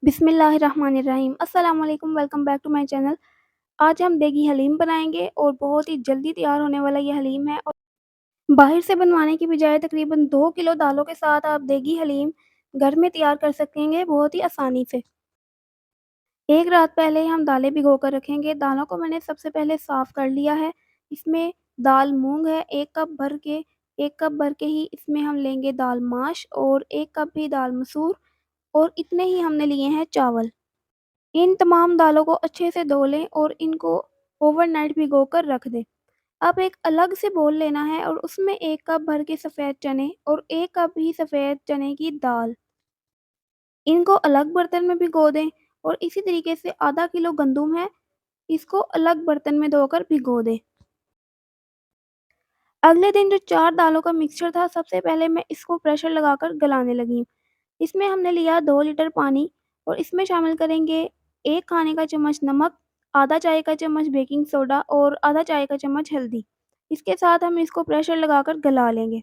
बिस्मिल्लाहिर्रहमानिर्रहीम। अस्सलाम वालेकुम, welcome back to my channel. आज हम देगी हलीम बनाएँगे और बहुत ही जल्दी तैयार होने वाला ये हलीम है और बाहर से बनवाने की बजाय तकरीबन 2 किलो दालों के साथ आप देगी हलीम घर में तैयार कर सकेंगे बहुत ही आसानी से। एक रात पहले हम दालें भिगो कर रखेंगे। दालों को मैंने सबसे पहले साफ़ कर लिया है। इसमें दाल मूँग है 1 कप भर के ही इसमें हम लेंगे दाल माश और 1 कप ही दाल मसूर और इतने ही हमने लिए हैं चावल। इन तमाम दालों को अच्छे से धो लें और इनको ओवरनाइट भिगोकर रख दें। अब एक अलग से बोल लेना है और उसमें 1 कप भर के सफ़ेद चने और 1 कप ही सफ़ेद चने की दाल, इनको अलग बर्तन में भिगो दें और इसी तरीके से आधा किलो गंदुम है, इसको अलग बर्तन में धोकर भिगो दें। अगले दिन जो 4 दालों का मिक्सचर था, सबसे पहले मैं इसको प्रेशर लगाकर गलाने लगी। इसमें हमने लिया 2 लीटर पानी और इसमें शामिल करेंगे 1 खाने का चम्मच नमक, आधा चाय का चम्मच बेकिंग सोडा और आधा चाय का चम्मच हल्दी। इसके साथ हम इसको प्रेशर लगाकर गला लेंगे।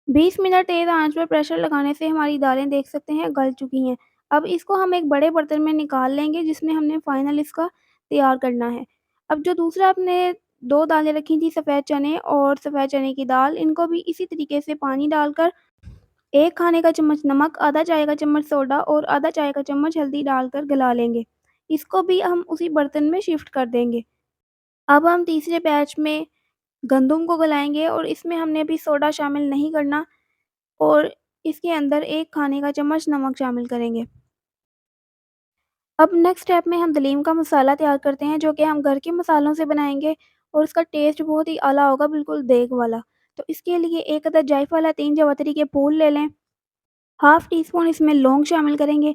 20 मिनट तेज़ आंच पर प्रेशर लगाने से हमारी दालें देख सकते हैं गल चुकी हैं। अब इसको हम एक बड़े बर्तन में निकाल लेंगे जिसमें हमने फाइनल इसका तैयार करना है। अब जो दूसरा आपने 2 दालें रखी थी सफ़ेद चने और सफ़ेद चने की दाल, इनको भी इसी तरीके से पानी डालकर 1 खाने का चम्मच नमक, आधा चाय का चम्मच सोडा और आधा चाय का चम्मच हल्दी डालकर गला लेंगे। इसको भी हम उसी बर्तन में शिफ्ट कर देंगे। अब हम तीसरे बैच में गंदुम को गलाएँगे और इसमें हमने अभी सोडा शामिल नहीं करना और इसके अंदर 1 खाने का चम्मच नमक शामिल करेंगे। अब नेक्स्ट स्टेप में हम दलीम का मसाला तैयार करते हैं जो कि हम घर के मसालों से बनाएँगे और उसका टेस्ट बहुत ही आला होगा, बिल्कुल देग वाला। तो इसके लिए 1 अदद जायफल या 3 जावित्री के फूल ले लें, हाफ़ टी स्पून इसमें लौंग शामिल करेंगे,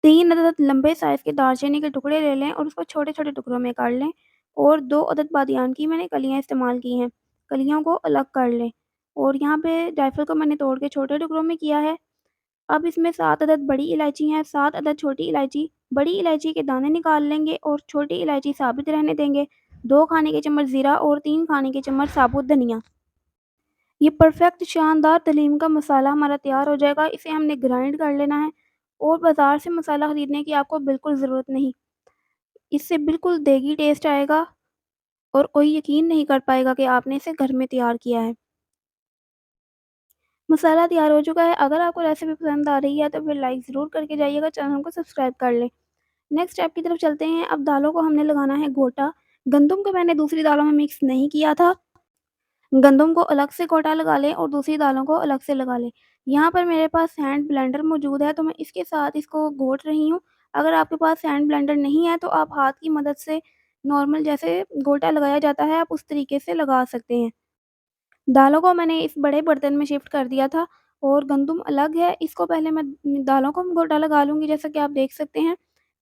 3 अदद लंबे साइज़ के दालचीनी के टुकड़े ले लें और उसको छोटे-छोटे टुकड़ों में काट लें और 2 अदद बादियान की मैंने कलियाँ इस्तेमाल की हैं। कलियों को अलग कर लें और यहाँ पे जायफल को मैंने तोड़ के छोटे टुकड़ों में किया है। अब इसमें 7 अदद बड़ी इलायची हैं, 7 अदद छोटी इलायची। बड़ी इलायची के दाने निकाल लेंगे और छोटी इलायची साबित रहने देंगे। 2 खाने के चम्मच ज़ीरा और 3 खाने के चम्मच साबुत धनिया। ये परफेक्ट शानदार दलीम का मसाला हमारा तैयार हो जाएगा। इसे हमने ग्राइंड कर लेना है और बाज़ार से मसाला ख़रीदने की आपको बिल्कुल ज़रूरत नहीं। इससे बिल्कुल देगी टेस्ट आएगा और कोई यकीन नहीं कर पाएगा कि आपने इसे घर में तैयार किया है। मसाला तैयार हो चुका है। अगर आपको रेसिपी पसंद आ रही है तो फिर लाइक ज़रूर करके जाइएगा, चैनल को सब्सक्राइब कर लें। नेक्स्ट स्टेप की तरफ चलते हैं। अब दालों को हमने लगाना है घोटा। गंदुम को मैंने दूसरी दालों में मिक्स नहीं किया था। गंदुम को अलग से घोटा लगा लें और दूसरी दालों को अलग से लगा लें। यहाँ पर मेरे पास हैंड ब्लेंडर मौजूद है तो मैं इसके साथ इसको घोट रही हूँ। अगर आपके पास हैंड ब्लेंडर नहीं है तो आप हाथ की मदद से नॉर्मल जैसे घोटा लगाया जाता है आप उस तरीके से लगा सकते हैं। दालों को मैंने इस बड़े बर्तन में शिफ्ट कर दिया था और गंदुम अलग है। इसको पहले मैं दालों को घोटा लगा लूँगी जैसा कि आप देख सकते हैं।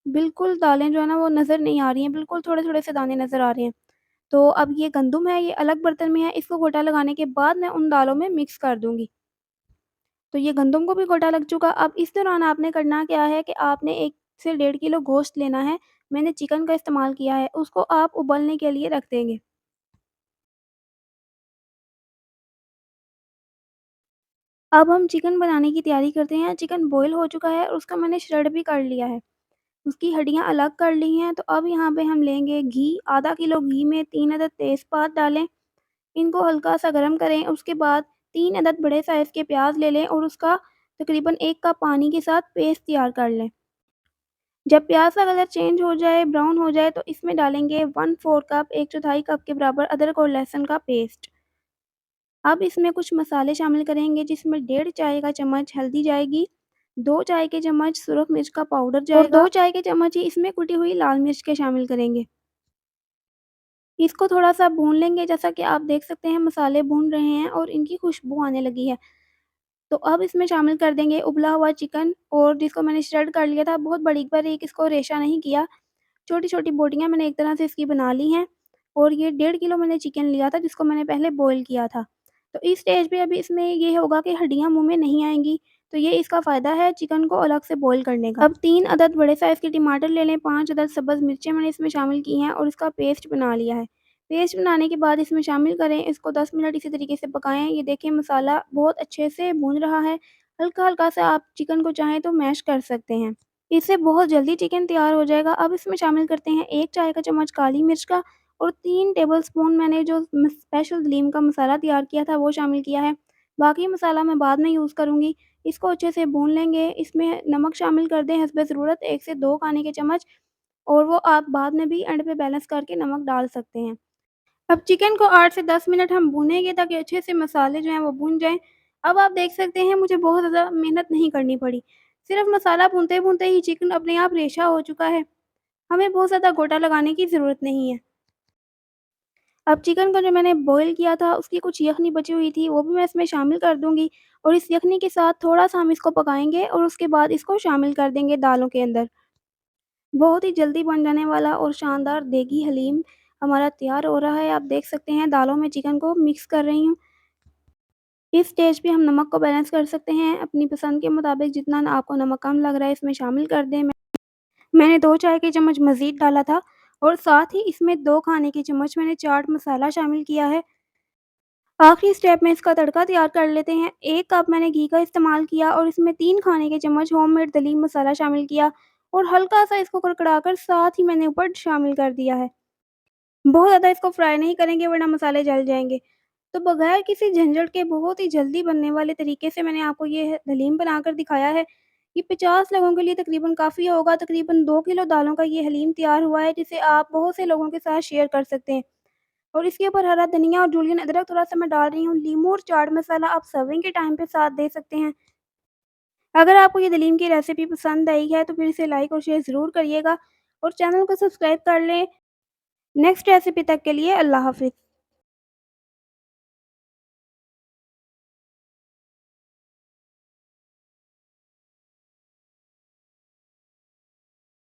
बिल्कुल दालें जो है ना वो नज़र नहीं आ रही हैं, बिल्कुल थोड़े-थोड़े से दाने नज़र आ रहे हैं। तो अब ये गंदुम है, ये अलग बर्तन में है, इसको घोटा लगाने के बाद मैं उन दालों में मिक्स कर दूँगी। तो ये गंदुम को भी घोटा लग चुका। अब इस दौरान आपने करना क्या है कि आपने 1 से डेढ़ किलो गोश्त लेना है। मैंने चिकन का इस्तेमाल किया है, उसको आप उबलने के लिए रख देंगे। अब हम चिकन बनाने की तैयारी करते हैं। चिकन बॉयल हो चुका है और उसका मैंने श्रेड भी कर लिया है। उसकी हड्डियाँ अलग कर ली हैं। तो अब यहाँ पे हम लेंगे घी, आधा किलो घी में 3 अदद तेज़पात डालें। इनको हल्का-सा गरम करें, उसके बाद 3 अदद बड़े साइज़ के प्याज़ ले लें और उसका तकरीबन 1 कप पानी के साथ पेस्ट तैयार कर लें। जब प्याज़ का कलर चेंज हो जाए, ब्राउन हो जाए तो इसमें डालेंगे 1/4 कप 1/4 कप के बराबर अदरक और लहसुन का पेस्ट। अब इसमें कुछ मसाले शामिल करेंगे जिसमें डेढ़ चाय का चम्मच हल्दी जाएगी, 2 चाय के चम्मच सुरख मिर्च का पाउडर जाएगा और 2 चाय के चम्मच ही इसमें कुटी हुई लाल मिर्च के शामिल करेंगे। इसको थोड़ा-सा भून लेंगे। जैसा कि आप देख सकते हैं मसाले भून रहे हैं और इनकी खुशबू आने लगी है। तो अब इसमें शामिल कर देंगे उबला हुआ चिकन और जिसको मैंने श्रेड कर लिया था, बहुत बारीक-बारीक इसको रेशा नहीं किया। छोटी-छोटी बोटियाँ मैंने एक तरह से इसकी बना ली हैं और ये डेढ़ किलो मैंने चिकन लिया था जिसको मैंने पहले बॉयल किया था। तो इस स्टेज पे अभी इसमें ये होगा कि हड्डियाँ मुँह में नहीं आएँगी, तो ये इसका फ़ायदा है चिकन को अलग से बॉयल करने का। अब 3 अदद बड़े साइज़ के टमाटर ले लें, 5 अदद सब्ज़ मिर्चें मैंने इसमें शामिल की हैं और इसका पेस्ट बना लिया है। पेस्ट बनाने के बाद इसमें शामिल करें, इसको 10 मिनट इसी तरीके से पकाएँ। ये देखिए मसाला बहुत अच्छे से भून रहा है। हल्का-हल्का सा आप चिकन को चाहें तो मैश कर सकते हैं। इससे बहुत जल्दी चिकन तैयार हो जाएगा। अब इसमें शामिल करते हैं 1 चाय का चम्मच काली मिर्च का और 3 टेबलस्पून मैंने जो स्पेशल दलीम का मसाला तैयार किया था वो शामिल किया है। बाकी मसाला मैं बाद में यूज़ करूँगी। इसको अच्छे से भून लेंगे। इसमें नमक शामिल कर दें हस्ब ज़रूरत 1 से 2 खाने के चम्मच और वो आप बाद में भी एंड पे बैलेंस करके नमक डाल सकते हैं। अब चिकन को 8 से 10 मिनट हम भूनेंगे ताकि अच्छे से मसाले जो हैं वो भुन जाएँ। अब आप देख सकते हैं मुझे बहुत ज़्यादा मेहनत नहीं करनी पड़ी। सिर्फ़ मसाला भूनते-भूनते ही चिकन अपने आप रेशा हो चुका है। हमें बहुत ज़्यादा गोटा लगाने की ज़रूरत नहीं है। अब चिकन को जो मैंने बॉयल किया था उसकी कुछ यख़नी बची हुई थी वो भी मैं इसमें शामिल कर दूँगी और इस यख़नी के साथ थोड़ा-सा हम इसको पकाएँगे और उसके बाद इसको शामिल कर देंगे दालों के अंदर। बहुत ही जल्दी बन जाने वाला और शानदार देगी हलीम हमारा तैयार हो रहा है। आप देख सकते हैं दालों में चिकन को मिक्स कर रही हूँ। इस स्टेज पे हम नमक को बैलेंस कर सकते हैं अपनी पसंद के मुताबिक जितना आपको नमक कम लग रहा है इसमें शामिल कर दें। मैंने 2 चाय के चम्मच मज़ीद डाला था और साथ ही इसमें 2 खाने के चम्मच मैंने चाट मसाला शामिल किया है। आखिरी स्टेप में इसका तड़का तैयार कर लेते हैं। 1 कप मैंने घी का इस्तेमाल किया और इसमें 3 खाने के चम्मच होममेड दलीम मसाला शामिल किया और हल्का-सा इसको कड़कड़ाकर साथ ही मैंने ऊपर शामिल कर दिया है। बहुत ज़्यादा इसको फ्राई नहीं करेंगे वरना मसाले जल जाएँगे। तो बगैर किसी झंझट के बहुत ही जल्दी बनने वाले तरीके से मैंने आपको ये हलीम बनाकर दिखाया है। ये 50 लोगों के लिए तकरीबन काफ़ी होगा, तकरीबन 2 किलो दालों का ये हलीम तैयार हुआ है जिसे आप बहुत से लोगों के साथ शेयर कर सकते हैं। और इसके ऊपर हरा धनिया और जूलियन अदरक थोड़ा-सा मैं डाल रही हूँ, लीमू और चाट मसाला आप सर्विंग के टाइम पे साथ दे सकते हैं। अगर आपको ये दलीम की रेसिपी पसंद आई है तो फिर इसे लाइक और शेयर ज़रूर करिएगा और चैनल को सब्सक्राइब कर लें। नेक्स्ट रेसिपी तक के लिए अल्लाह हाफ़िज़।